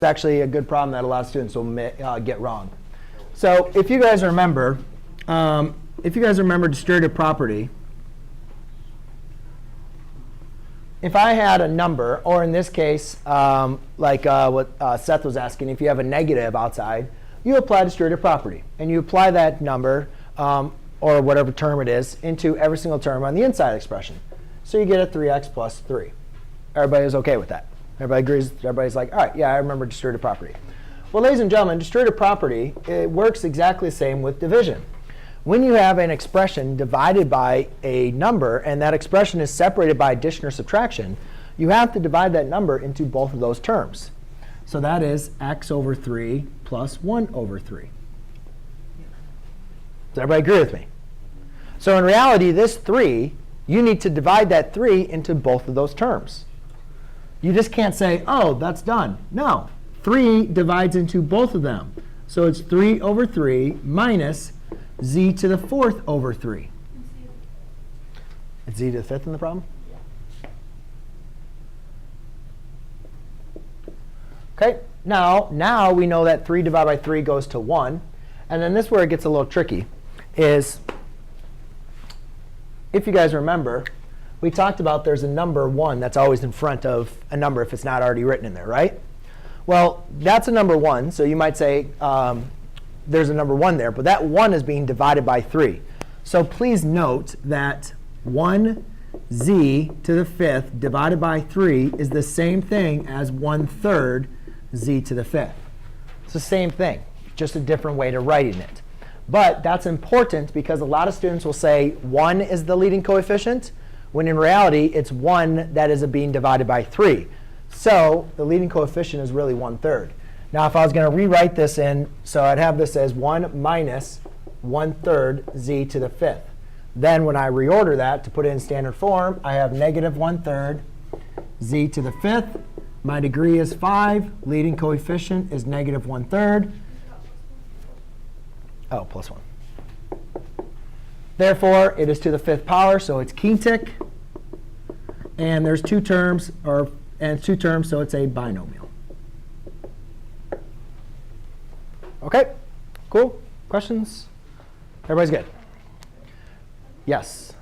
actually a good problem that a lot of students will get wrong. So if you guys remember, distributive property, if I had a number, or in this case, like what Seth was asking, if you have a negative outside, you apply distributive property. And you apply that number, or whatever term it is, into every single term on the inside expression. So you get a 3x plus 3. Everybody is OK with that? Everybody agrees? Everybody's like, all right, yeah, I remember distributive property. Well, ladies and gentlemen, distributive property, it works exactly the same with division. When you have an expression divided by a number, and that expression is separated by addition or subtraction, you have to divide that number into both of those terms. So that is x over 3 plus 1 over 3. Does everybody agree with me? So in reality, this 3, you need to divide that 3 into both of those terms. You just can't say, oh, that's done. No. 3 divides into both of them. So it's 3 over 3 minus z to the 4th over 3. It's z to the 5th in the problem? OK. Now we know that 3 divided by 3 goes to 1. And then this is where it gets a little tricky, is if you guys remember, we talked about there's a number 1 that's always in front of a number if it's not already written in there, right? Well, that's a number 1. So you might say there's a number 1 there. But that 1 is being divided by 3. So please note that 1z to the 5th divided by 3 is the same thing as 1/3 z to the 5th. It's the same thing, just a different way to writing it. But that's important because a lot of students will say 1 is the leading coefficient, when in reality, it's 1 that is being divided by 3. So the leading coefficient is really 1/3. Now, if I was going to rewrite this in, so I'd have this as 1 minus 1/3 z to the 5th. Then when I reorder that to put it in standard form, I have negative 1/3 z to the 5th. My degree is 5. Leading coefficient is negative 1/3. Oh, plus 1. Therefore, it is to the 5th power, so it's quintic. And there's two terms, so it's a binomial. OK, cool. Questions? Everybody's good? Yes.